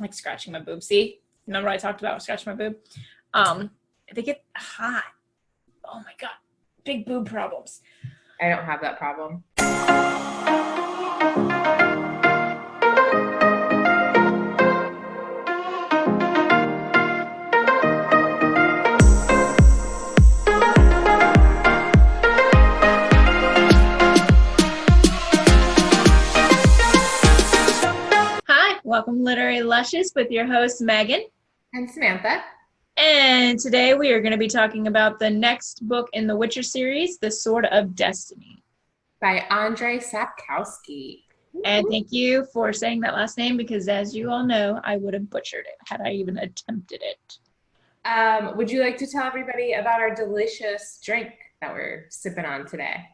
like scratching my boob. See? Remember I talked about scratching my boob? They get hot. Oh my God. Big boob problems. I don't have that problem. Welcome Literary Lushes with your hosts Megan and Samantha. And today we are going to be talking about the next book in the Witcher series, The Sword of Destiny. By Andrzej Sapkowski. And thank you for saying that last name because as you all know, I would have butchered it had I even attempted it. Would you like to tell everybody about our delicious drink that we're sipping on today?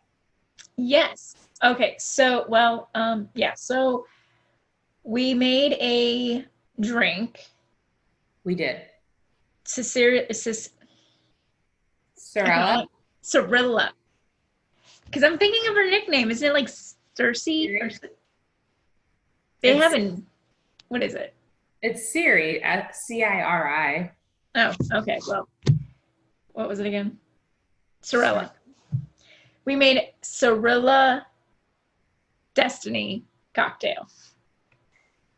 Yes. Okay. So, so we made a drink. We did. Cirilla. Because I'm thinking of her nickname. Isn't it like Cersei? They haven't. What is it? It's Ciri, Ciri. Oh, okay. Well, what was it again? Cirilla. We made Cirilla Destiny cocktail.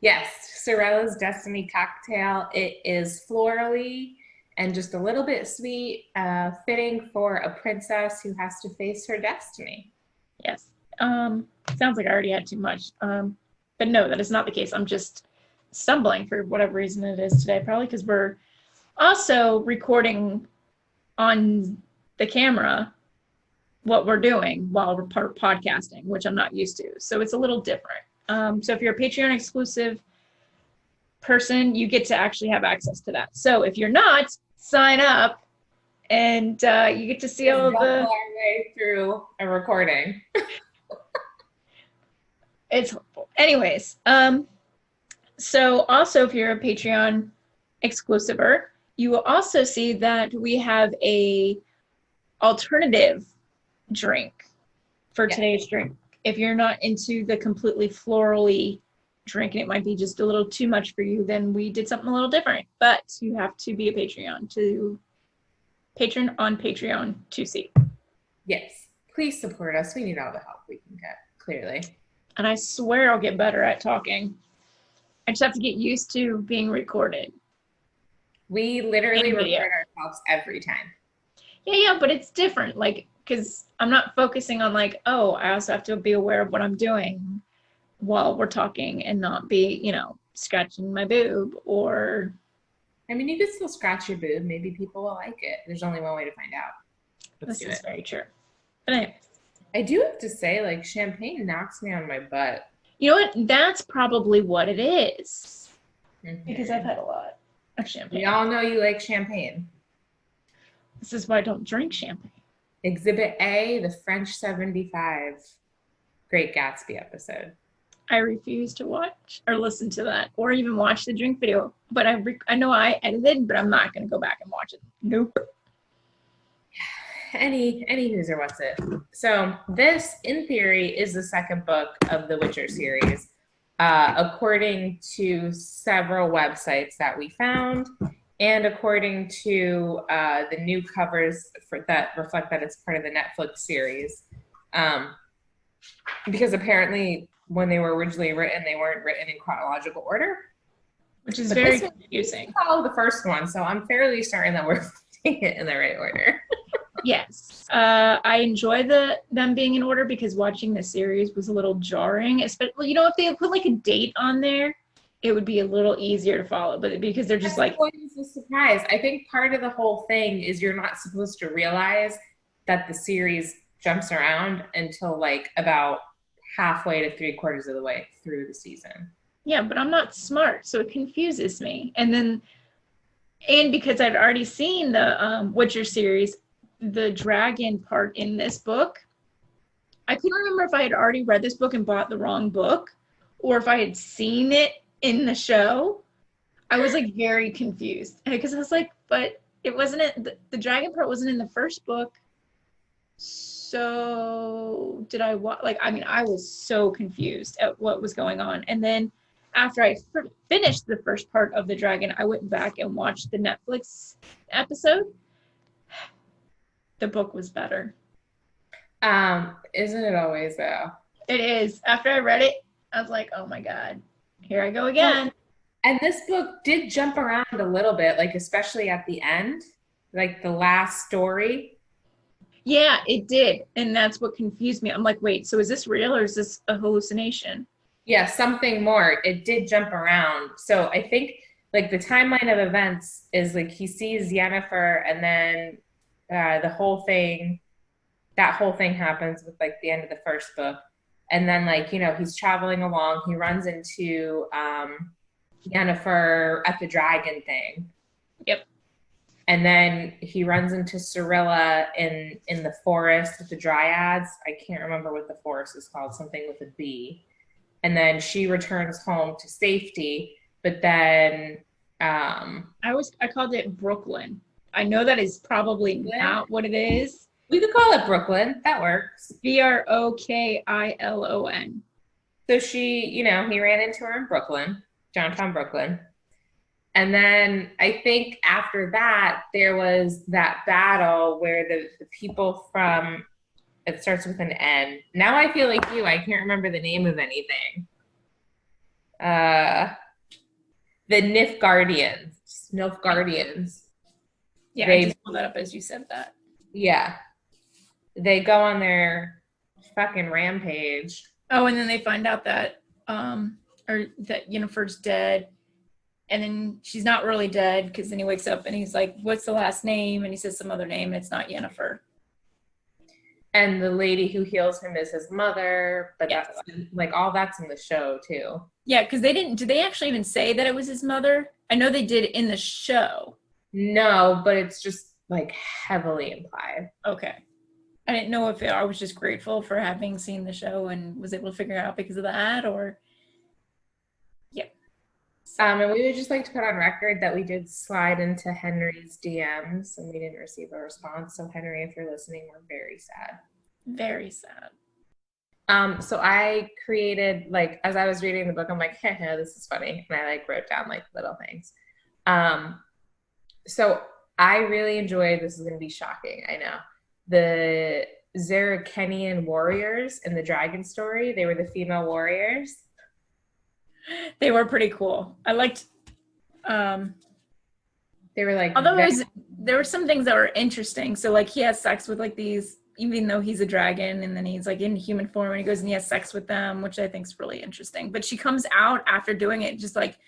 Yes, Cirilla's Destiny cocktail. It is florally and just a little bit sweet, fitting for a princess who has to face her destiny. Yes. Sounds like I already had too much. But no, that is not the case. I'm just stumbling for whatever reason it is today. Probably because we're also recording on the camera what we're doing while we're podcasting, which I'm not used to. So it's a little different. So if you're a Patreon exclusive person, you get to actually have access to that. So if you're not, sign up and you get to see all the our way through a recording. It's helpful. Anyways, so also if you're a Patreon exclusiver, you will also see that we have a alternative drink for today's drink. If you're not into the completely florally drink and it might be just a little too much for you, then we did something a little different. But you have to be a patron on Patreon to see. Yes. Please support us. We need all the help we can get, clearly. And I swear I'll get better at talking. I just have to get used to being recorded. We literally record ourselves every time. Yeah, but it's different. Like, because I'm not focusing on like, oh, I also have to be aware of what I'm doing while we're talking and not be, scratching my boob or. I mean, you could still scratch your boob. Maybe people will like it. There's only one way to find out. This is very true. But anyway. I do have to say, like, champagne knocks me on my butt. You know what? That's probably what it is. Mm-hmm. Because I've had a lot of champagne. We all know you like champagne. This is why I don't drink champagne. Exhibit A, the French 75 Great Gatsby episode. I refuse to watch or listen to that or even watch the drink video. But I know I edited, but I'm not going to go back and watch it. Nope. Any who's or what's it. So this, in theory, is the second book of the Witcher series, according to several websites that we found. And according to the new covers that reflect that it's part of the Netflix series. Because apparently when they were originally written, they weren't written in chronological order. Which is very confusing. Follow the first one, so I'm fairly certain that we're putting it in the right order. Yes. I enjoy them being in order because watching the series was a little jarring. Especially, if they put like a date on there, it would be a little easier to follow, but because they're just like. It's a surprise. I think part of the whole thing is you're not supposed to realize that the series jumps around until like about halfway to 3/4 of the way through the season. Yeah, but I'm not smart, so it confuses me. And because I'd already seen the Witcher series, the dragon part in this book, I couldn't remember if I had already read this book and bought the wrong book or if I had seen it in the show. I was like very confused because I was like, but it wasn't the dragon part wasn't in the first book. So did I I was so confused at what was going on. And then after I finished the first part of The Dragon, I went back and watched the Netflix episode. The book was better. Isn't it always though? It is. After I read it, I was like, oh my God, here I go again. And this book did jump around a little bit, like especially at the end, like the last story. Yeah, it did. And that's what confused me. I'm like, wait, so is this real or is this a hallucination? Yeah, something more. It did jump around. So I think like the timeline of events is like he sees Yennefer and then that whole thing happens with like the end of the first book. And then like, he's traveling along, he runs into Yennefer at the dragon thing. Yep. And then he runs into Cirilla in the forest with the dryads. I can't remember what the forest is called, something with a B. And then she returns home to safety. But then I called it Brooklyn. I know that is probably not what it is. We could call it Brooklyn. That works. Brokilon. So she, he ran into her in Brooklyn, downtown Brooklyn. And then I think after that, there was that battle where the people from, it starts with an N. Now I feel like you, I can't remember the name of anything. The Nilfgaardians. Yeah, I just pulled that up as you said that. Yeah. They go on their fucking rampage. Oh, and then they find out that that Yennefer's dead. And then she's not really dead because then he wakes up and he's like, what's the last name? And he says some other name and it's not Yennefer. And the lady who heals him is his mother. But yes. That's like all that's in the show too. Yeah, because did they actually even say that it was his mother? I know they did in the show. No, but it's just like heavily implied. Okay. I didn't know if I was just grateful for having seen the show and was able to figure it out because of that or... And we would just like to put on record that we did slide into Henry's DMs and we didn't receive a response. So Henry, if you're listening, we're very sad. Very sad. So I created, like, as I was reading the book, I'm like, this is funny. And I like wrote down like little things. So I really enjoyed, this is going to be shocking, I know, the Zarakenian warriors in the dragon story. They were the female warriors. They were pretty cool. I liked they were like, although there were some things that were interesting. So like he has sex with like these, even though he's a dragon, and then he's like in human form and he goes and he has sex with them, which I think is really interesting. But she comes out after doing it just like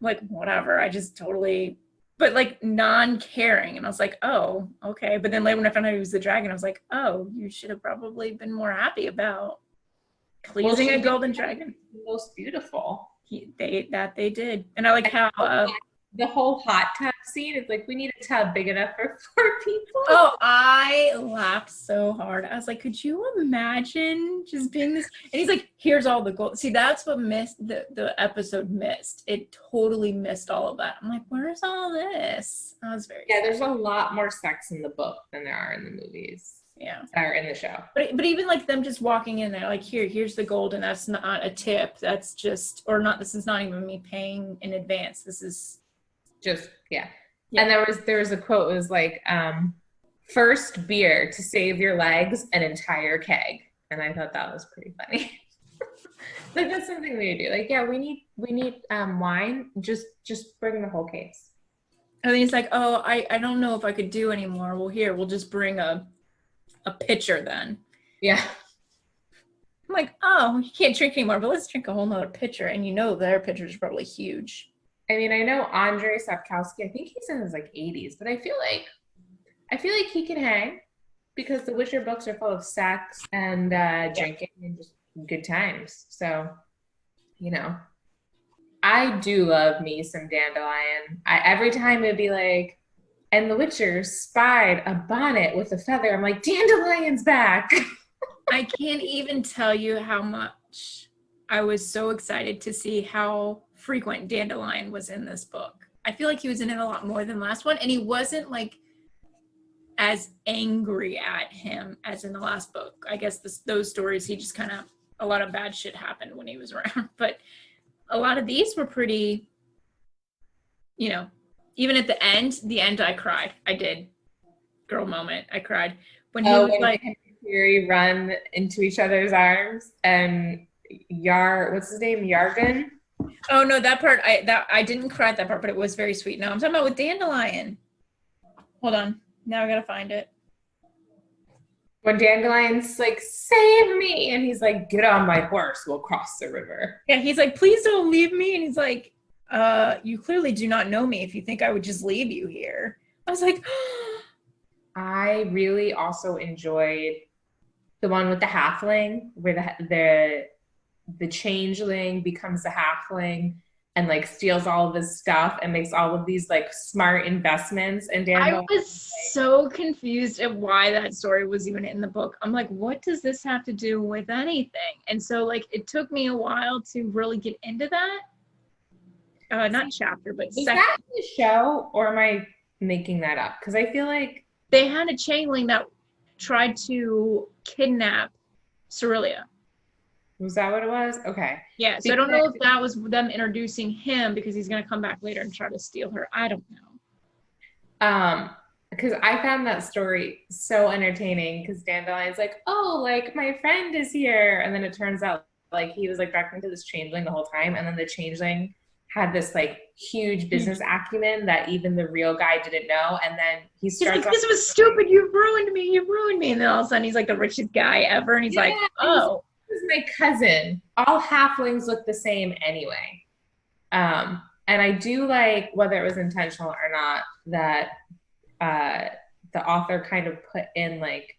whatever. I just totally, but like non-caring. And I was like, oh, okay. But then later when I found out he was the dragon, I was like, oh, you should have probably been more happy about pleasing a golden dragon. Most beautiful. They did. And I like how the whole hot tub scene is like, we need a tub big enough for 4 people. Oh, I laughed so hard. I was like, could you imagine just being this? And he's like, here's all the gold. See, that's what the episode missed. It totally missed all of that. I'm like, where's all this? I was very sad. There's a lot more sex in the book than there are in the movies. Yeah. Or in the show. But even like them just walking in there, like, here's the gold, and that's not a tip. That's just, or not, this is not even me paying in advance. This is just, yeah. And there was a quote, it was like, first beer to save your legs, an entire keg. And I thought that was pretty funny. Like that's something we would do. Like, yeah, we need wine. Just bring the whole case. And then he's like, oh, I don't know if I could do anymore. Well, here, we'll just bring a pitcher then. Yeah. I'm like, oh, you can't drink anymore, but let's drink a whole nother pitcher. And their pitcher is probably huge. I mean, I know Andrzej Sapkowski, I think he's in his like 80s, but I feel like he can hang because the Witcher books are full of sex and drinking and just good times. So, I do love me some Dandelion. Every time it'd be like, and the Witcher spied a bonnet with a feather. I'm like, Dandelion's back. I can't even tell you how much I was so excited to see how frequent Dandelion was in this book. I feel like he was in it a lot more than last one, and he wasn't like as angry at him as in the last book. I guess those stories, he just kind of, a lot of bad shit happened when he was around. But a lot of these were pretty, you know, even at the end I cried. I did. Girl moment. I cried. When he was When like, him and Fury run into each other's arms and what's his name? Yargan? oh no, that part I didn't cry at that part, but it was very sweet. No, I'm talking about with Dandelion. Hold on. Now I gotta find it. When Dandelion's like, save me! And he's like, get on my horse, we'll cross the river. Yeah, he's like, please don't leave me. And he's like, you clearly do not know me if you think I would just leave you here. I was like, I really also enjoyed the one with the halfling, where the changeling becomes the halfling and like steals all of his stuff and makes all of these like smart investments. And I was so confused at why that story was even in the book. I'm like, what does this have to do with anything? And so like it took me a while to really get into that. Not chapter, but is that the show, or am I making that up? Because I feel like they had a changeling that tried to kidnap Cerelia. Was that what it was? Okay. Yeah, so I don't know if that was them introducing him because he's going to come back later and try to steal her. I don't know. Because I found that story so entertaining because Dandelion's like, oh, like my friend is here. And then it turns out like he was like talking to this changeling the whole time. And then the changeling had this like huge business acumen that even the real guy didn't know. And then he starts like, this was stupid. You ruined me. And then all of a sudden he's like the richest guy ever. And he's like, oh. This is my cousin. All halflings look the same anyway. And I do like, whether it was intentional or not, that the author kind of put in like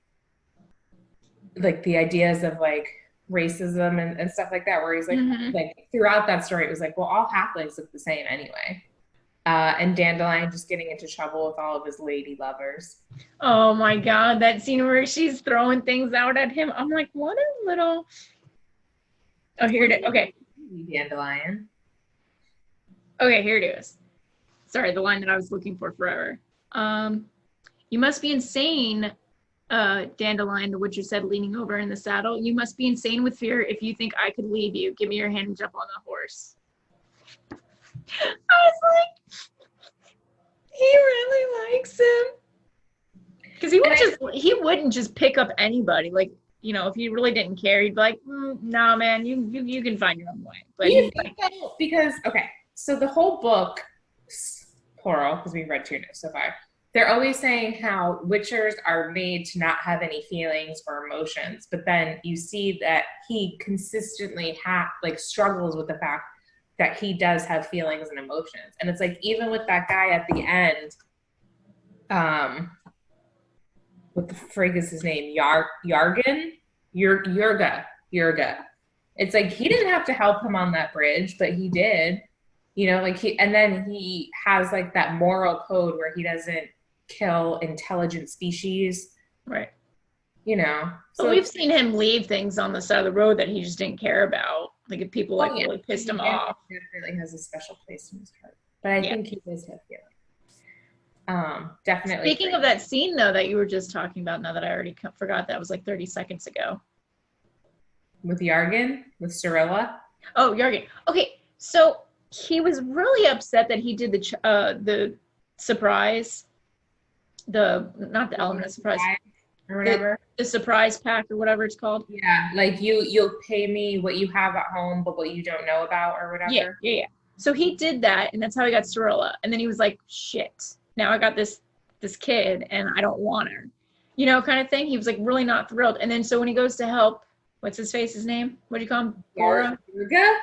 the ideas of like racism and stuff like that, where he's like, like throughout that story, it was like, well, all halflings look the same anyway. And Dandelion just getting into trouble with all of his lady lovers. Oh my God, that scene where she's throwing things out at him. I'm like, what a little. Oh, here it is. Okay. Dandelion. Okay, here it is. Sorry, the line that I was looking for forever. You must be insane, Dandelion, the Witcher said, leaning over in the saddle. You must be insane with fear if you think I could leave you. Give me your hand and jump on the horse. I was like, he really likes him. Because he wouldn't just pick up anybody. Like, you know, if he really didn't care, he'd be like, nah, man, you can find your own way. But you think so? Because, okay, so the whole book, plural, because we've read 2 so far, they're always saying how Witchers are made to not have any feelings or emotions. But then you see that he consistently struggles with the fact that he does have feelings and emotions. And it's like, even with that guy at the end, what the frig is his name? Yargan? Yurga. It's like, he didn't have to help him on that bridge, but he did. You know, like and then he has like that moral code where he doesn't kill intelligent species. Right. You know. So we've seen him leave things on the side of the road that he just didn't care about. Like if people really pissed him off. He definitely has a special place in his heart. But I think he does have feelings. Definitely. Speaking of that scene though that you were just talking about, now that I already forgot, that was like 30 seconds ago. With Yargan? With Cirilla? Oh, Yargan. Okay, so he was really upset that he did the surprise, not the element of surprise, or whatever, the surprise pack or whatever it's called. Yeah, like you'll pay me what you have at home, but what you don't know about or whatever. Yeah. So he did that, and that's how he got Cirilla. And then he was like, "Shit, now I got this kid, and I don't want her," you know, kind of thing. He was like really not thrilled. And then so when he goes to help, what's his name? What do you call him? Yurga?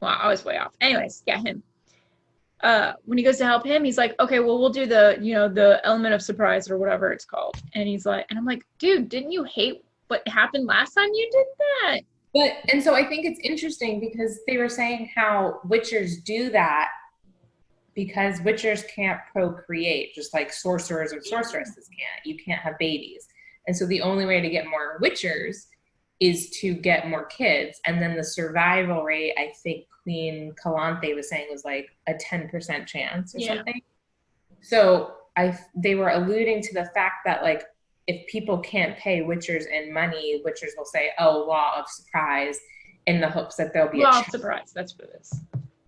Well, I was way off. Anyways, yeah, him. When he goes to help him, he's like, okay, well, we'll do the element of surprise or whatever it's called. And he's like, and I'm like, dude, didn't you hate what happened last time you did that? And so I think it's interesting because they were saying how Witchers do that because Witchers can't procreate, just like sorcerers or sorceresses can't. You can't have babies. And so the only way to get more Witchers is to get more kids. And then the survival rate, I think Queen Calanthe was saying, was like a 10% chance or something. So they were alluding to the fact that like, if people can't pay Witchers in money, Witchers will say, oh, law of surprise. in the hopes that there'll be Well, surprise. That's what it is.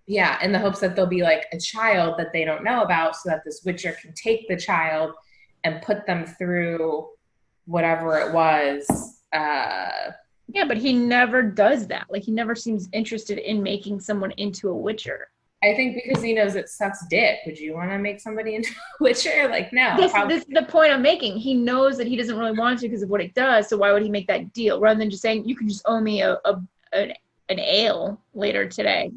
Yeah, in the hopes that there'll be like a child that they don't know about, so that this Witcher can take the child and put them through whatever it was. Yeah, but he never does that. Like, he never seems interested in making someone into a Witcher. I think because he knows it sucks dick. Would you want to make somebody into a Witcher? Like, no. This is the point I'm making. He knows that he doesn't really want to because of what it does. So why would he make that deal rather than just saying, you can just owe me an ale later today?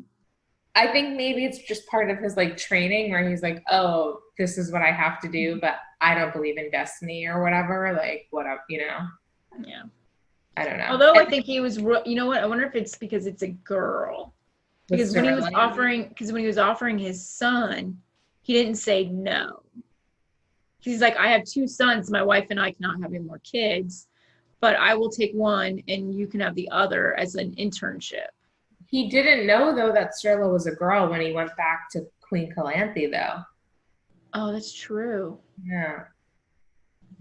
I think maybe it's just part of his like training where he's like, oh, this is what I have to do, but I don't believe in destiny or whatever. Like, what up, you know? Yeah. I don't know. Although I think he was, you know what? I wonder if it's because it's a girl. Because when he was offering his son, he didn't say no. He's like, I have 2 sons. My wife and I cannot have any more kids, but I will take one and you can have the other as an internship. He didn't know, though, that Cirilla was a girl when he went back to Queen Calanthe, though. Oh, that's true. Yeah.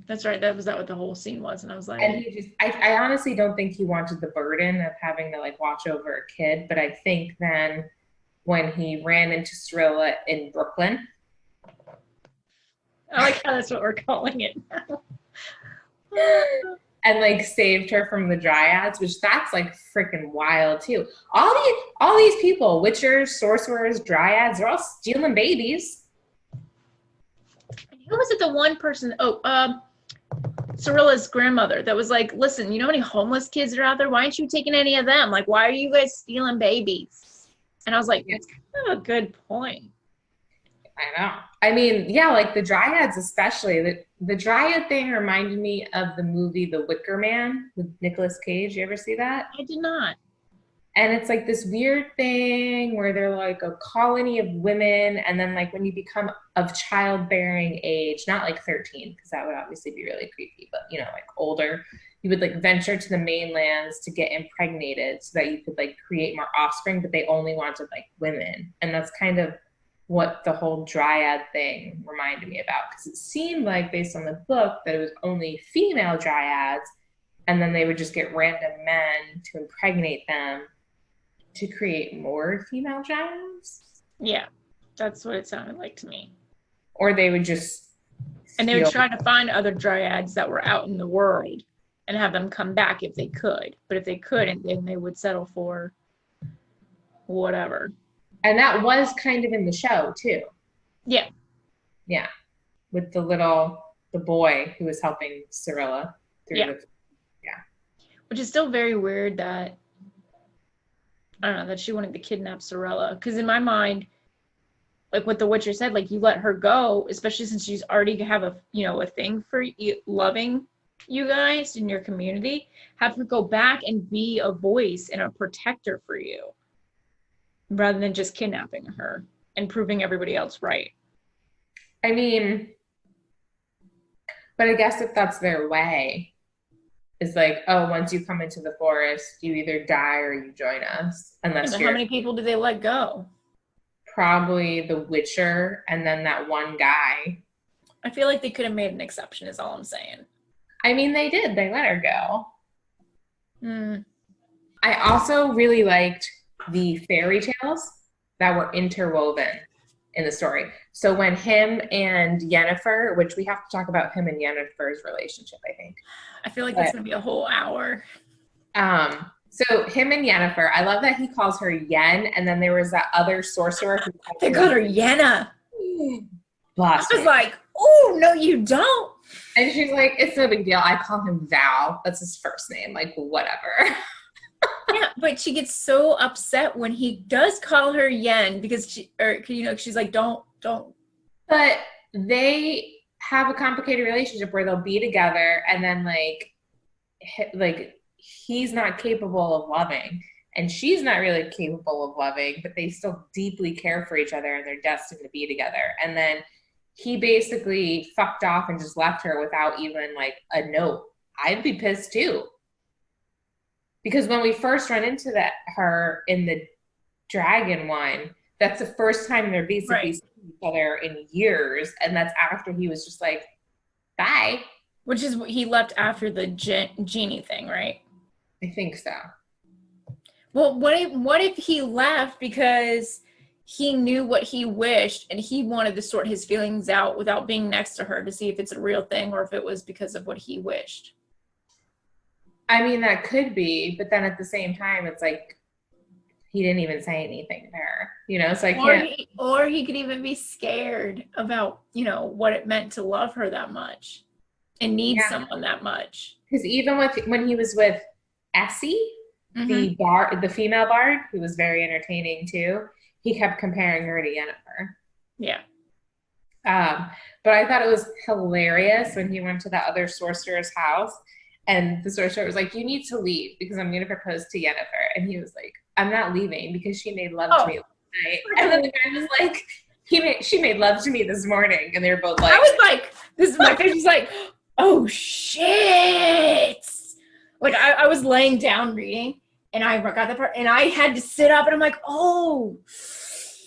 That's right. That what the whole scene was. And I was like... And he just, I honestly don't think he wanted the burden of having to, like, watch over a kid. But I think then when he ran into Cirilla in Brooklyn... I like how that's what we're calling it now. And like saved her from the dryads, which that's like freaking wild too. All these people, witchers, sorcerers, dryads, they're all stealing babies. Who was it? The one person? Cirilla's grandmother that was like, listen, you know how many homeless kids are out there? Why aren't you taking any of them? Like, why are you guys stealing babies? And I was like, it's kind of a good point. I know. I mean, yeah, like the dryads especially. The dryad thing reminded me of the movie The Wicker Man with Nicolas Cage. You ever see that? I did not. And it's like this weird thing where they're like a colony of women, and then like when you become of childbearing age, not like 13, because that would obviously be really creepy, but you know, like older, you would like venture to the mainlands to get impregnated so that you could like create more offspring, but they only wanted like women. And that's kind of what the whole dryad thing reminded me about, because it seemed like based on the book that it was only female dryads, and then they would just get random men to impregnate them to create more female dryads. Yeah, that's what it sounded like to me. Or they would just and they would try to find other dryads that were out in the world and have them come back if they could, but if they couldn't, then they would settle for whatever. And that was kind of in the show, too. Yeah. Yeah. With the boy who was helping Cirilla through Which is still very weird that, I don't know, that she wanted to kidnap Cirilla. Because in my mind, like what the Witcher said, like you let her go, especially since she's already have a thing for you, loving you guys in your community, have her go back and be a voice and a protector for you, rather than just kidnapping her and proving everybody else right. I mean, but I guess if that's their way, it's like, oh, once you come into the forest, you either die or you join us. Unless how many people do they let go? Probably the Witcher and then that one guy. I feel like they could have made an exception, is all I'm saying. I mean, they did. They let her go. I also really liked the fairy tales that were interwoven in the story. So when him and Yennefer, which we have to talk about him and Yennefer's relationship, I think. I feel like that's going to be a whole hour. So him and Yennefer, I love that he calls her Yen, and then there was that other sorcerer who called her Yenna. I was like, oh, no, you don't. And she's like, it's no big deal. I call him Val. That's his first name. Like, whatever. Yeah, but she gets so upset when he does call her Yen because she's like, don't. But they have a complicated relationship where they'll be together and then like he's not capable of loving and she's not really capable of loving, but they still deeply care for each other and they're destined to be together. And then he basically fucked off and just left her without even like a note. I'd be pissed too. Because when we first run into her in the dragon one, that's the first time they're basically seeing each other in years. And that's after he was just like, bye. Which is what he left after the genie thing, right? I think so. Well, what if he left because he knew what he wished and he wanted to sort his feelings out without being next to her to see if it's a real thing or if it was because of what he wished? I mean, that could be, but then at the same time, it's like he didn't even say anything there, so I can't. Or he could even be scared about, what it meant to love her that much and need someone that much. Because even when he was with Essie, the female bard, who was very entertaining too, he kept comparing her to Yennefer. Yeah. But I thought it was hilarious when he went to the other sorcerer's house and the sorcerer was like, "You need to leave because I'm going to propose to Yennefer." And he was like, "I'm not leaving because she made love to me last night." And then the guy was like, she made love to me this morning. And they were both like, I was like, my face was like, oh shit. Like I was laying down reading and I got that part and I had to sit up and I'm like, oh.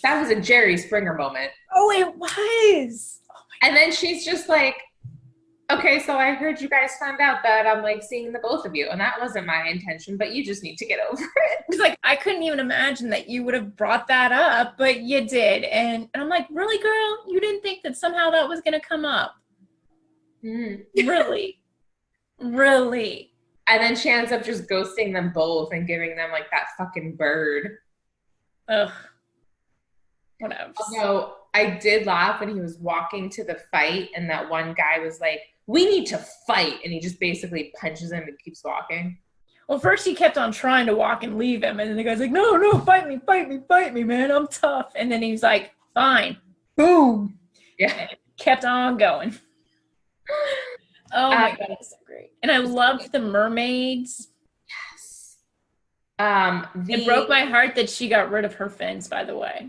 That was a Jerry Springer moment. Oh, it was. Oh and then she's just like, "Okay, so I heard you guys found out that I'm like seeing the both of you, and that wasn't my intention, but you just need to get over it." It's like, I couldn't even imagine that you would have brought that up, but you did. And I'm like, really, girl? You didn't think that somehow that was going to come up? Really? Really? And then she ends up just ghosting them both and giving them like that fucking bird. Ugh. Whatever. Although I did laugh when he was walking to the fight and that one guy was like, "We need to fight." And he just basically punches him and keeps walking. Well, first he kept on trying to walk and leave him. And then the guy's like, no, fight me, man. I'm tough. And then he's like, fine. Boom. Yeah. Kept on going. Oh my God, it's so great. And I loved the mermaids. Yes. It broke my heart that she got rid of her fins, by the way.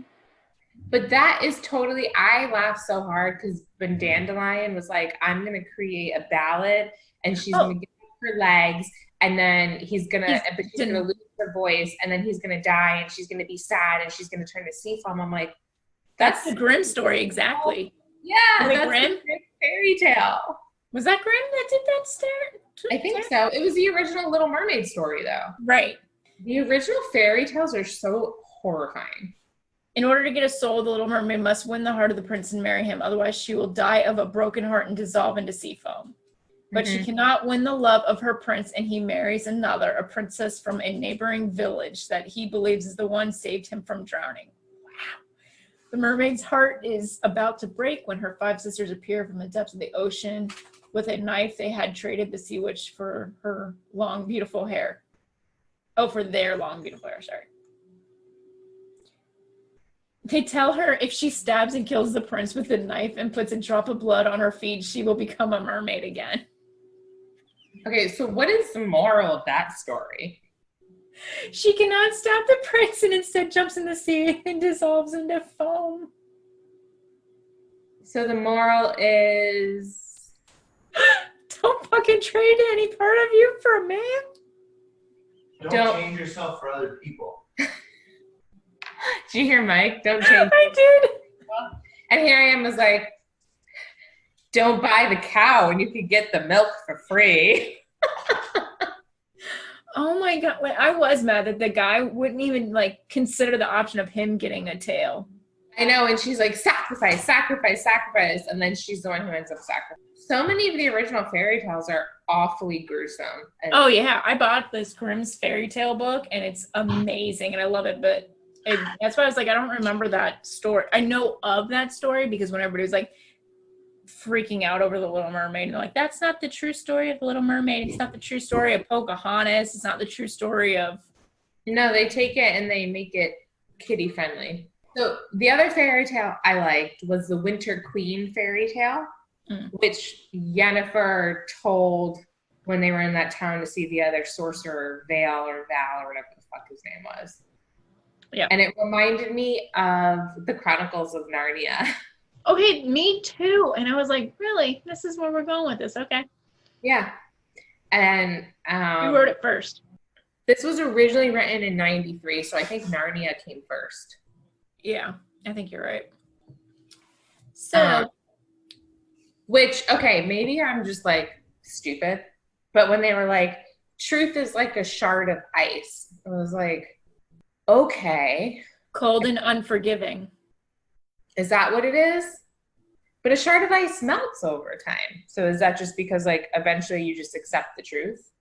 But that is totally, I laughed so hard because when Dandelion was like, "I'm going to create a ballad and she's going to give her legs and then she's going to lose her voice and then he's going to die and she's going to be sad and she's going to turn to sea foam." I'm like, that's the Grimm story, exactly. Yeah, that's Grimm? The fairy tale. Was that Grimm that did that story? I think so. It was the original Little Mermaid story, though. Right. The original fairy tales are so horrifying. In order to get a soul, the Little Mermaid must win the heart of the prince and marry him. Otherwise, she will die of a broken heart and dissolve into sea foam. But she cannot win the love of her prince, and he marries another, a princess from a neighboring village that he believes is the one saved him from drowning. Wow. The mermaid's heart is about to break when her 5 sisters appear from the depths of the ocean. With a knife, they had traded the sea witch for her long, beautiful hair. Oh, for their long, beautiful hair, sorry. They tell her if she stabs and kills the prince with a knife and puts a drop of blood on her feet, she will become a mermaid again. Okay, so what is the moral of that story? She cannot stab the prince and instead jumps in the sea and dissolves into foam. So the moral is... Don't fucking trade any part of you for a man. Don't change yourself for other people. Did you hear Mike? Don't change. I did. And here I am was like, don't buy the cow and you could get the milk for free. Oh my God. I was mad that the guy wouldn't even consider the option of him getting a tail. I know. And she's like, sacrifice. And then she's the one who ends up sacrificing. So many of the original fairy tales are awfully gruesome. Oh yeah. I bought this Grimm's fairy tale book and it's amazing and I love it. But that's why I was like, I don't remember that story. I know of that story because when everybody was freaking out over the Little Mermaid, and they're like, that's not the true story of the Little Mermaid. It's not the true story of Pocahontas. It's not the true story of... No, they take it and they make it kiddie friendly. So the other fairy tale I liked was the Winter Queen fairy tale, which Yennefer told when they were in that town to see the other sorcerer, Val or whatever the fuck his name was. Yeah. And it reminded me of the Chronicles of Narnia. Okay, me too. And I was like, really? This is where we're going with this. Okay. Yeah. And you wrote it first. This was originally written in 93, so I think Narnia came first. Yeah, I think you're right. So which, okay, maybe I'm just stupid, but when they were like, truth is like a shard of ice, I was like, Okay. Cold and unforgiving. Is that what it is? But a shard of ice melts over time. So is that just because like eventually you just accept the truth?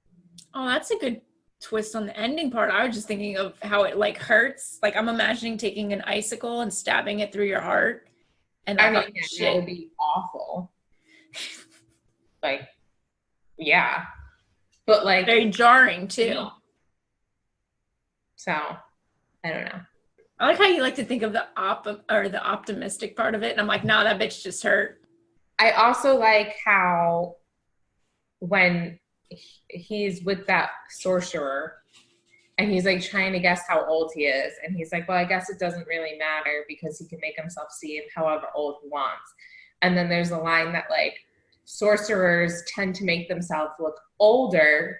Oh, that's a good twist on the ending part. I was just thinking of how it like hurts. Like I'm imagining taking an icicle and stabbing it through your heart. And I I mean, thought, that shit. would be awful. Like, yeah. But like Very jarring too. no. So I don't know. I like how you like to think of the the optimistic part of it. And I'm like, nah, that bitch just hurt. I also like how when he's with that sorcerer and he's like trying to guess how old he is, and he's like, well, I guess it doesn't really matter because he can make himself seem however old he wants. And then there's a line that like sorcerers tend to make themselves look older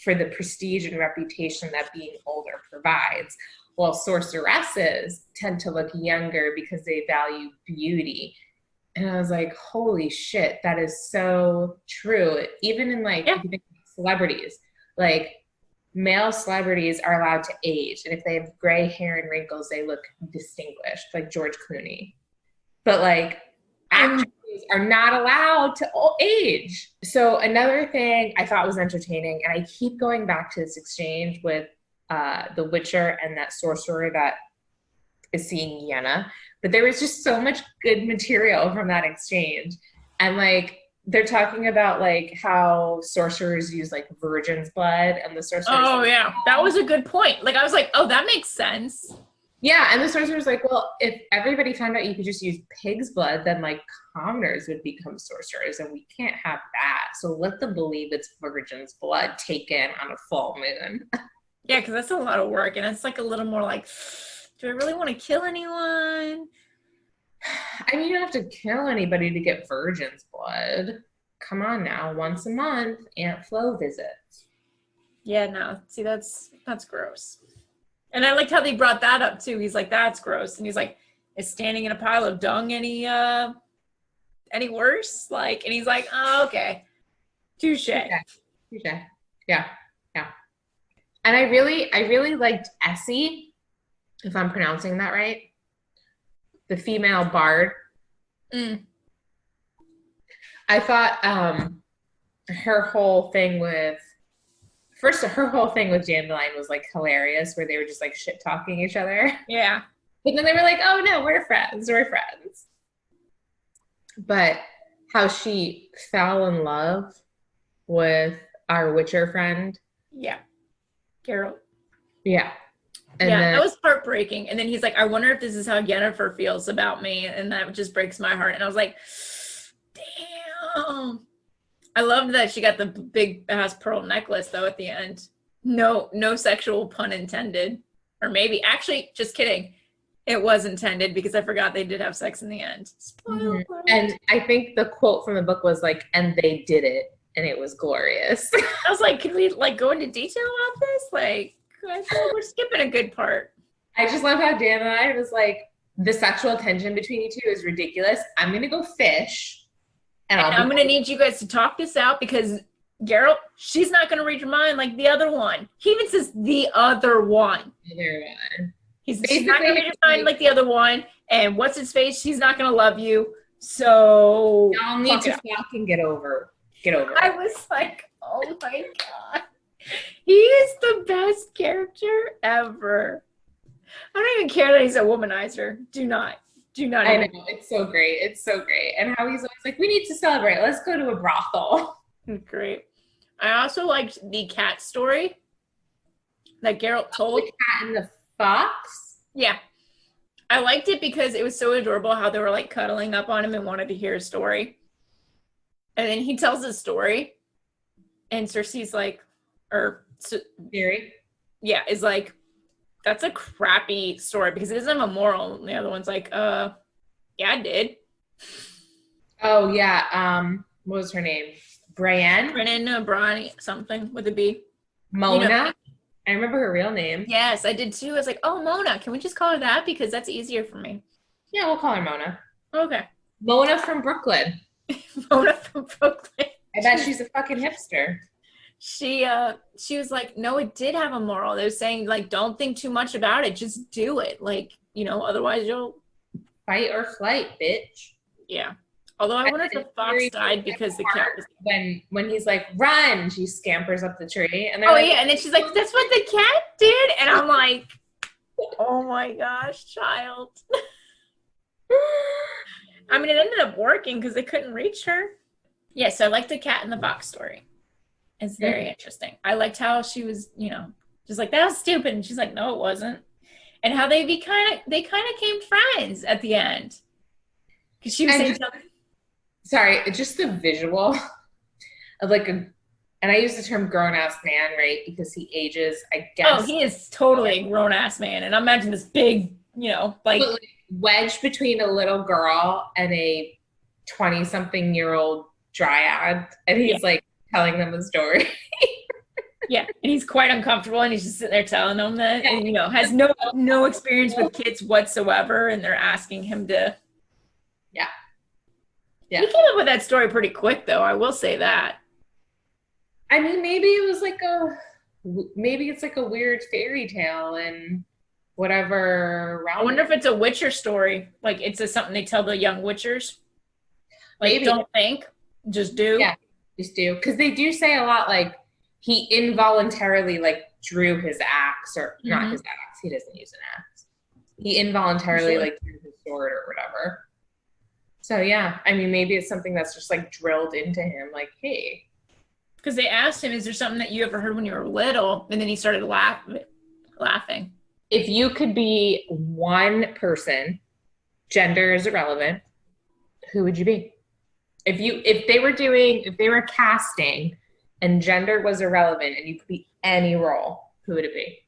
for the prestige and reputation that being older provides, while sorceresses tend to look younger because they value beauty. And I was like, holy shit, that is so true. Even in like, if you think of celebrities, like male celebrities are allowed to age. And if they have gray hair and wrinkles, they look distinguished, like George Clooney. But like actors are not allowed to age. So another thing I thought was entertaining, and I keep going back to this exchange with the Witcher and that sorcerer that is seeing Yenna, but there was just so much good material from that exchange. And like they're talking about like how sorcerers use like virgin's blood, and the sorcerers Yeah, that was a good point. Like I was like, oh, that makes sense. Yeah, and the sorcerer's like, well, if everybody found out you could just use pig's blood, then like commoners would become sorcerers, and we can't have that. So let them believe it's virgin's blood taken on a full moon. Yeah, because that's a lot of work, and it's like a little more like, do I really want to kill anyone? I mean, you don't have to kill anybody to get virgin's blood. Come on now, once a month, Aunt Flo visits. Yeah, no. See, that's gross. And I liked how they brought that up too. He's like, that's gross. And he's like, is standing in a pile of dung any worse? Like, and he's like, oh, okay. Touche. Yeah. Yeah. And I really liked Essie, if I'm pronouncing that right. The female bard. I thought her whole thing with Dandelion was like hilarious, where they were just like shit talking each other. Yeah. But then they were like, oh no, we're friends. But how she fell in love with our Witcher friend. Yeah. Carol. Yeah. And then, that was heartbreaking. And then he's like, I wonder if this is how Yennefer feels about me. And that just breaks my heart. And I was like, damn. I loved that she got the big ass pearl necklace though at the end. No sexual pun intended. Or maybe, actually, just kidding. It was intended because I forgot they did have sex in the end. Spoiler. And I think the quote from the book was like, and they did it, and it was glorious. I was like, can we like go into detail about this? Like, I feel like we're skipping a good part. I just love how Dan and I was like, the sexual tension between you two is ridiculous. I'm going to go fish. And I'm going to need you guys to talk this out because Geralt, she's not going to read your mind like the other one. He even says the other one. She's not going to read your mind like the other one. And what's his face? She's not going to love you. So y'all need to fucking get over it. I was like, oh my God. He is the best character ever. I don't even care that he's a womanizer. Do not. I know, it's so great. And how he's always like, we need to celebrate. Let's go to a brothel. Great. I also liked the cat story that Geralt told. The cat and the fox? Yeah. I liked it because it was so adorable how they were like cuddling up on him and wanted to hear his story. And then he tells his story. And Cersei's like, Theory? Yeah, is like, that's a crappy story because it doesn't have a moral. And the other one's like, yeah, I did. Oh, yeah. What was her name? Brienne? Bronnie, something with a B. Mona? You know, I remember her real name. Yes, I did too. I was like, oh, Mona. Can we just call her that? Because that's easier for me. Yeah, we'll call her Mona. Okay. Mona from Brooklyn. Mona from Brooklyn. I bet she's a fucking hipster. she was like, no, it did have a moral. They're saying, like, don't think too much about it. Just do it. Like, otherwise you'll fight or flight, bitch. Yeah. Although I wonder if the fox died because the cat was when he's like, run, she scampers up the tree. And yeah, and then she's like, that's what the cat did? And I'm like, oh my gosh, child. I mean, it ended up working because they couldn't reach her. Yeah, so I liked the cat and the fox story. It's very interesting. I liked how she was, just like, that was stupid. And she's like, no, it wasn't. And how they kind of became friends at the end. Because she was saying something. Sorry, just the visual of like and I use the term grown-ass man, right? Because he ages, I guess. Oh, he is totally a grown-ass man. And I imagine this big, like wedged between a little girl and a 20-something-year-old dryad. And he's like telling them a story. Yeah, and he's quite uncomfortable, and he's just sitting there telling them that, and has no experience with kids whatsoever, and they're asking him to. Yeah. He came up with that story pretty quick, though. I will say that. I mean, maybe it's like a weird fairy tale and whatever. I wonder if it's a Witcher story. Like, it's something they tell the young Witchers. Like, maybe. Don't think, just do. Yeah, just do. Because they do say a lot, like, he involuntarily, like, drew his axe, or not his axe. He doesn't use an axe. He involuntarily, like, drew his sword or whatever. So, yeah, I mean, maybe it's something that's just, like, drilled into him, like, hey. Because they asked him, is there something that you ever heard when you were little? And then he started laughing. If you could be one person, gender is irrelevant, who would you be? If they were casting and gender was irrelevant and you could be any role, who would it be?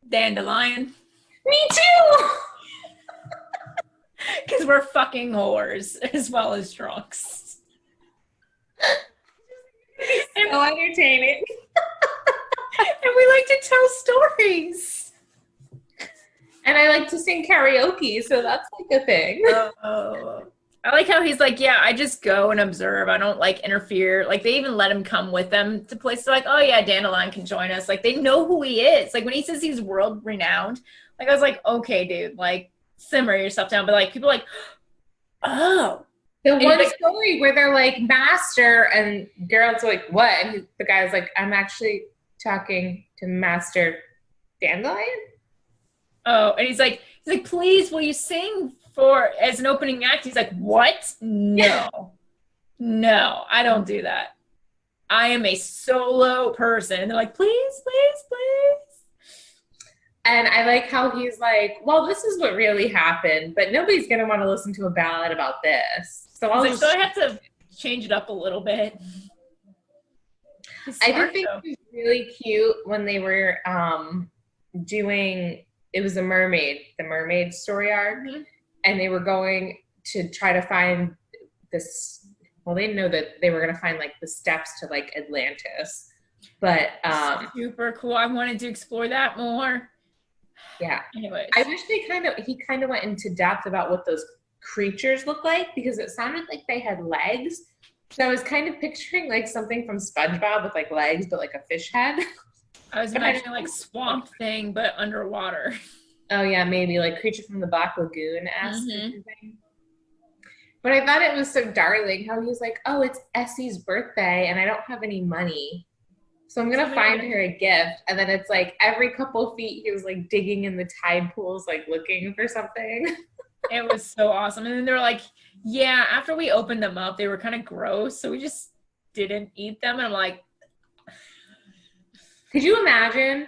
Dandelion. Me too! Because we're fucking whores as well as drunks. So entertaining. And we like to tell stories. And I like to sing karaoke, so that's like a thing. Oh. I like how he's like, yeah, I just go and observe. I don't like interfere. Like they even let him come with them to places. Like, oh yeah, Dandelion can join us. Like they know who he is. Like when he says he's world renowned, like I was like, okay, dude, like simmer yourself down. But like people are like, oh. The one story where they're like, Master, and Geralt's like, what? And the guy's like, I'm actually talking to Master Dandelion. Oh, and he's like, please, will you sing as an opening act? He's like, what? No, no, I don't do that. I am a solo person. And they're like, please, please, please. And I like how he's like, well, this is what really happened, but nobody's going to want to listen to a ballad about this. So I have to change it up a little bit. I did think it was really cute when they were doing, it was the mermaid story arc, and they were going to try to find this, well, they didn't know that they were going to find like the steps to like Atlantis, but super cool. I wanted to explore that more. Yeah. Anyways, I wish he kind of went into depth about what those creatures look like, because it sounded like they had legs. So I was kind of picturing like something from SpongeBob with like legs, but like a fish head. I was imagining like Swamp Thing, but underwater. Oh yeah, maybe like Creature from the Black Lagoon-esque or something. But I thought it was so darling how he was like, oh, it's Essie's birthday and I don't have any money. So I'm going to find her a gift. And then it's like every couple feet he was like digging in the tide pools, like looking for something. It was so awesome. And then they were like, yeah, after we opened them up, they were kind of gross. So we just didn't eat them. And I'm like, could you imagine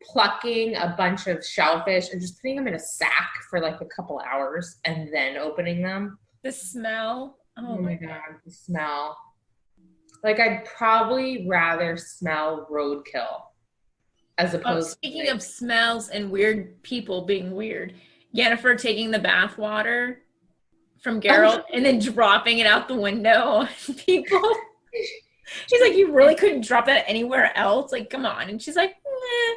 plucking a bunch of shellfish and just putting them in a sack for like a couple hours and then opening them? The smell. Oh my God, the smell. Like I'd probably rather smell roadkill as opposed speaking of smells and weird people being weird, Yennefer taking the bath water from Geralt and then dropping it out the window on people. She's like, you really couldn't drop that anywhere else? Like, come on. And she's like, nah.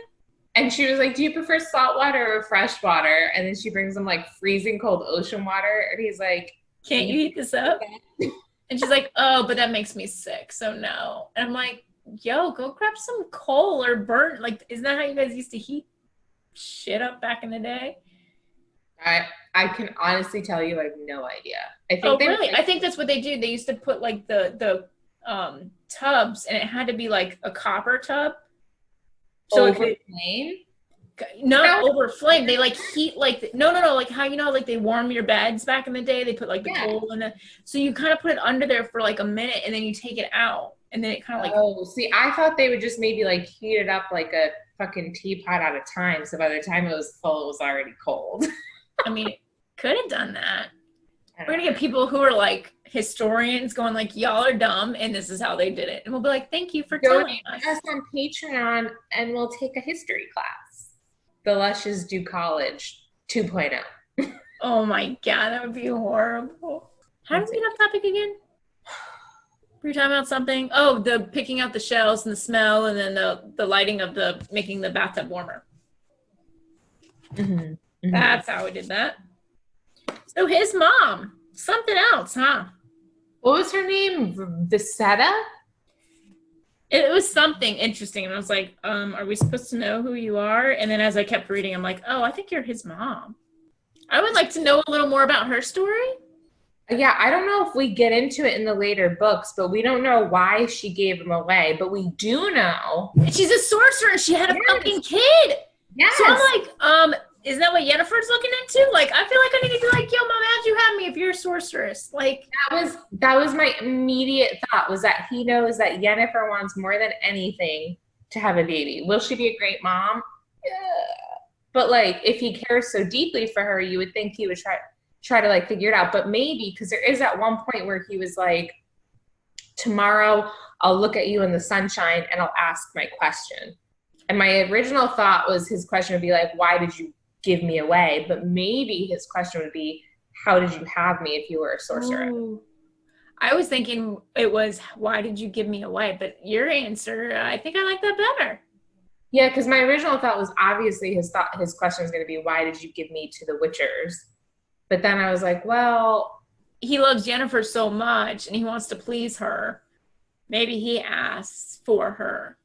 And she was like, do you prefer salt water or fresh water? And then she brings him like freezing cold ocean water. And he's like, can't you heat this up? And she's like, oh, but that makes me sick. So no. And I'm like, yo, go grab some coal or burn. Like, isn't that how you guys used to heat shit up back in the day? I can honestly tell you, I have no idea. I think Oh, they really? I think that's what they do. They used to put like the tubs, and it had to be like a copper tub. So it over could flame. not No. over flame. They like heat like no, like how like they warm your beds back in the day. They put like the Yeah. coal in it. So you kind of put it under there for like a minute, and then you take it out, and then it kind of like. Oh, see, I thought they would just maybe like heat it up like a fucking teapot at a time. So by the time it was full, it was already cold. I mean, could have done that. I We're don't gonna know. get people who are like historians going like, y'all are dumb, and this is how they did it, and we'll be like, thank you for telling Donate us. us on Patreon and we'll take a history class. The Lushes Do College 2.0. Oh my god, that would be horrible. How did we get off topic again? Were you talking about something? Oh, the picking out the shells and the smell, and then the lighting of the making the bathtub warmer. Mm-hmm. That's how we did that. So his mom, something else, huh? What was her name? Visetta? It was something interesting, and I was like, are we supposed to know who you are? And then as I kept reading, I'm like, oh, I think you're his mom. I would like to know a little more about her story. Yeah, I don't know if we get into it in the later books, but we don't know why she gave him away. But we do know. She's a sorcerer. She had a Yes. fucking kid. Yes. So I'm like, isn't that what Yennefer's looking into? Like, I feel like I need to be like, yo, mom, how'd you have me if you're a sorceress? Like, that was my immediate thought, was that he knows that Yennefer wants more than anything to have a baby. Will she be a great mom? Yeah. But like, if he cares so deeply for her, you would think he would try to like figure it out. But maybe, because there is at one point where he was like, tomorrow I'll look at you in the sunshine and I'll ask my question. And my original thought was his question would be like, why did you give me away? But maybe his question would be, how did you have me if you were a sorcerer? ooh. I was thinking it was, why did you give me away? But your answer, I think I like that better. Yeah, because my original thought was obviously his question was going to be, why did you give me to the Witchers? But then I was like, well, He loves Yennefer so much, and he wants to please her. Maybe he asks for her.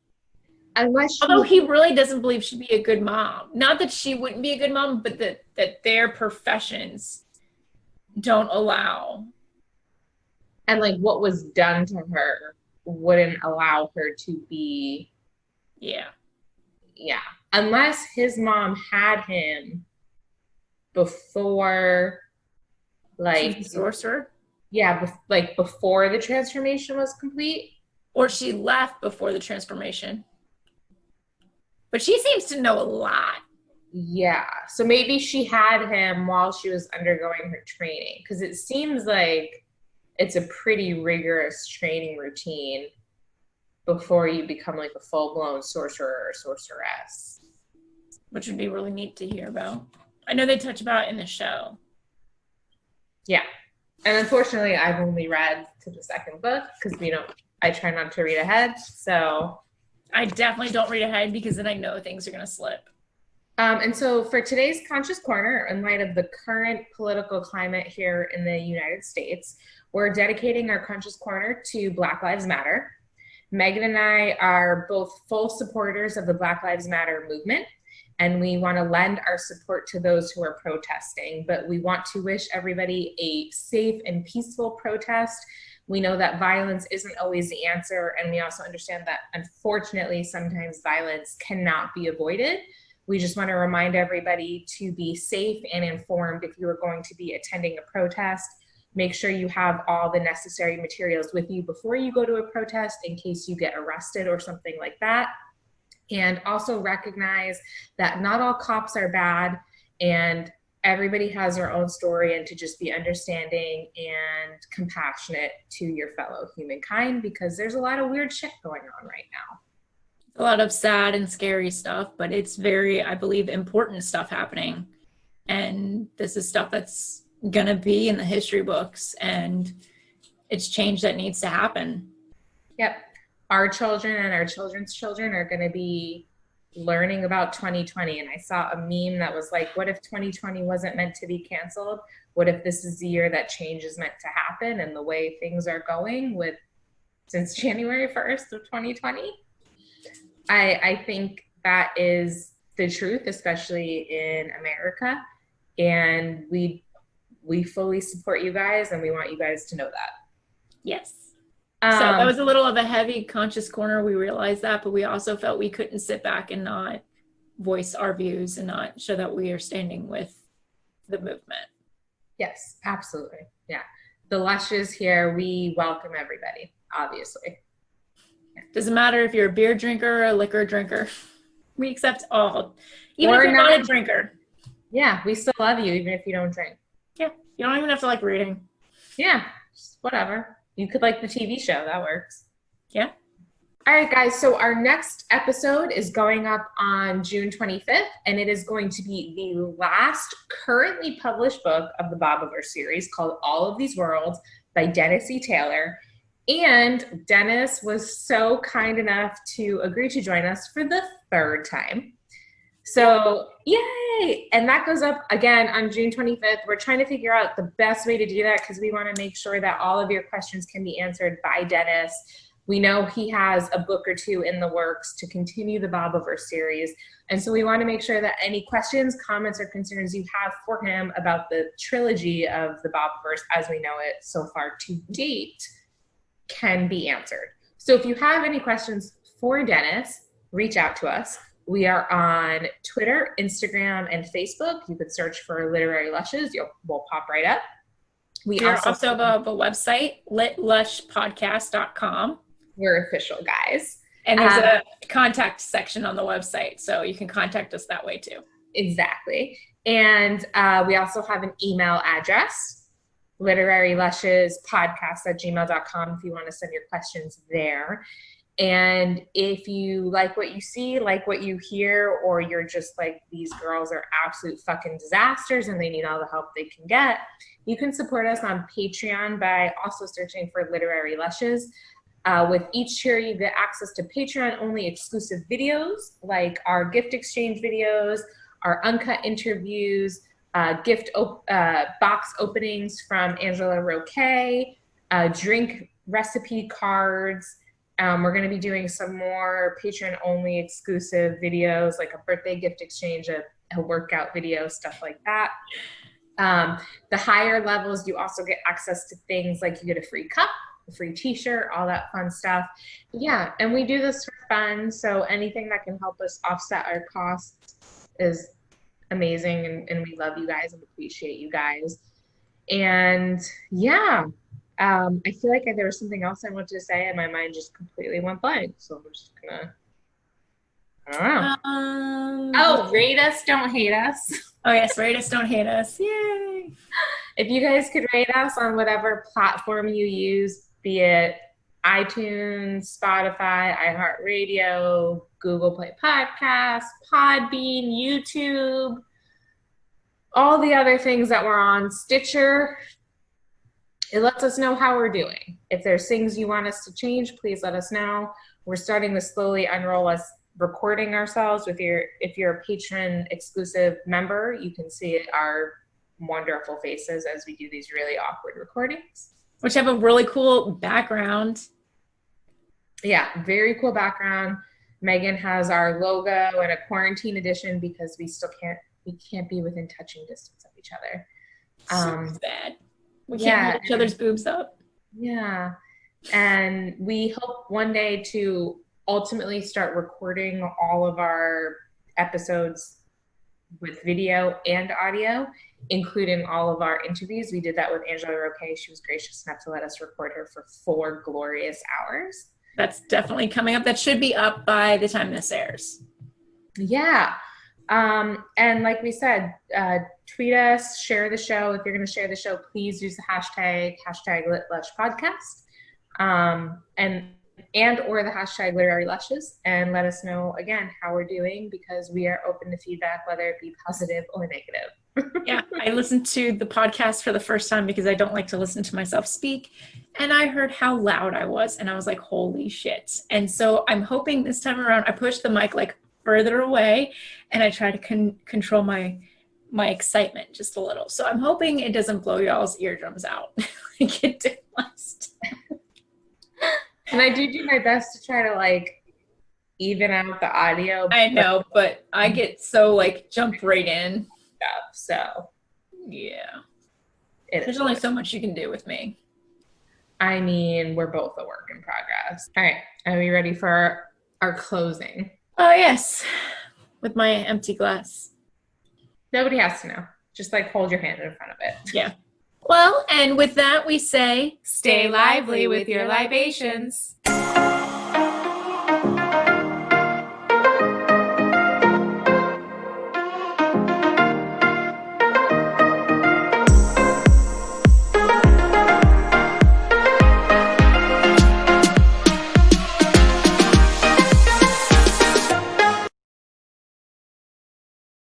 unless Although he really doesn't believe she'd be a good mom. Not that she wouldn't be a good mom, but that their professions don't allow. and like what was done to her wouldn't allow her to be, Yeah. unless his mom had him before, like, She's a sorcerer. like before the transformation was complete. Or she left before the transformation. But she seems to know a lot. Yeah, so maybe she had him while she was undergoing her training, because it seems like it's a pretty rigorous training routine before you become like a full-blown sorcerer or sorceress. Which would be really neat to hear about. I know they touch about it in the show. Yeah, and unfortunately I've only read to the second book because I try not to read ahead, so I definitely don't read ahead because then I know things are going to slip. and so for today's Conscious Corner, in light of the current political climate here in the United States, we're dedicating our Conscious Corner to Black Lives Matter. Megan and I are both full supporters of the Black Lives Matter movement, and we want to lend our support to those who are protesting, but we want to wish everybody a safe and peaceful protest. We know that violence isn't always the answer, and we also understand that unfortunately sometimes violence cannot be avoided. We just want to remind everybody to be safe and informed if you are going to be attending a protest. Make sure you have all the necessary materials with you before you go to a protest in case you get arrested or something like that. And also recognize that not all cops are bad, and everybody has their own story, and to just be understanding and compassionate to your fellow humankind, because there's a lot of weird shit going on right now. A lot of sad and scary stuff, but it's very, I believe, important stuff happening. And this is stuff that's going to be in the history books, and it's change that needs to happen. Yep. Our children and our children's children are going to be learning about 2020. And I saw a meme that was like, what if 2020 wasn't meant to be canceled? What if this is the year that change is meant to happen? And the way things are going with since January 1st of 2020. I think that is the truth, especially in America. And we fully support you guys, and we want you guys to know that. Yes. So that was a little of a heavy conscious corner. We realized that, but we also felt we couldn't sit back and not voice our views and not show that we are standing with the movement. Yes, absolutely. Yeah. The Lushes here, we welcome everybody, obviously. Yeah. Doesn't matter if you're a beer drinker or a liquor drinker. We accept all. Even if you're not a drinker. Yeah, we still love you, even if you don't drink. Yeah. You don't even have to like reading. Yeah, just whatever. You could like the TV show. That works. Yeah. All right, guys. So our next episode is going up on June 25th, and it is going to be the last currently published book of the Bobiverse series called All of These Worlds by Dennis E. Taylor. And Dennis was so kind enough to agree to join us for the third time. So yay! And that goes up again on June 25th. We're trying to figure out the best way to do that because we want to make sure that all of your questions can be answered by Dennis. We know he has a book or two in the works to continue the Bobiverse series. And so we want to make sure that any questions, comments, or concerns you have for him about the trilogy of the Bobiverse as we know it so far to date can be answered. So if you have any questions for Dennis, reach out to us. We are on Twitter, Instagram, and Facebook. You could search for Literary Lushes. We'll pop right up. We also have a website, litlushpodcast.com. We're official, guys. And there's a contact section on the website, so you can contact us that way too. Exactly. And we also have an email address, literarylushespodcast@gmail.com if you want to send your questions there. And if you like what you see, like what you hear, or you're just like, these girls are absolute fucking disasters and they need all the help they can get, you can support us on Patreon by also searching for Literary Lushes. With each tier, you get access to Patreon-only exclusive videos, like our gift exchange videos, our uncut interviews, gift box openings from Angela Roque, drink recipe cards. We're going to be doing some more Patreon-only exclusive videos, like a birthday gift exchange, a workout video, stuff like that. The higher levels, you also get access to things like you get a free cup, a free t-shirt, all that fun stuff. Yeah, and we do this for fun, so anything that can help us offset our costs is amazing, and we love you guys and appreciate you guys. And yeah, I feel like there was something else I wanted to say and my mind just completely went blank, so I'm just gonna, I don't know. Rate us, don't hate us. Oh yes, rate us, don't hate us. Yay! If you guys could rate us on whatever platform you use, be it iTunes, Spotify, iHeartRadio, Google Play Podcasts, Podbean, YouTube, all the other things that we're on, Stitcher, it lets us know how we're doing. If there's things you want us to change, please let us know. We're starting to slowly unroll us recording ourselves. If you're a patron exclusive member, you can see our wonderful faces as we do these really awkward recordings, which have a really cool background. Yeah, very cool background. Megan has our logo and a quarantine edition because we can't be within touching distance of each other. So bad. We can't hold each other's boobs up. Yeah. And we hope one day to ultimately start recording all of our episodes with video and audio, including all of our interviews. We did that with Angela Roque. She was gracious enough to let us record her for 4 glorious hours. That's definitely coming up. That should be up by the time this airs. Yeah. And like we said, tweet us, share the show. If you're going to share the show, please use the hashtag #LitLushPodcast, and or the hashtag Literary Lushes, and let us know again how we're doing, because we are open to feedback, whether it be positive or negative. Yeah, I listened to the podcast for the first time because I don't like to listen to myself speak, and I heard how loud I was, and I was like, holy shit. And so I'm hoping this time around I push the mic like further away, and I try to control my excitement just a little. So I'm hoping it doesn't blow y'all's eardrums out like it did last time. And I do my best to try to like even out the audio. I know, but I get so like jumped right in. Stuff, so Yeah. it There's is. only so much you can do with me. I mean, we're both a work in progress. All right, are we ready for our closing? Oh, yes. With my empty glass. Nobody has to know. Just like hold your hand in front of it. Yeah. Well, and with that we say, Stay lively with your libations.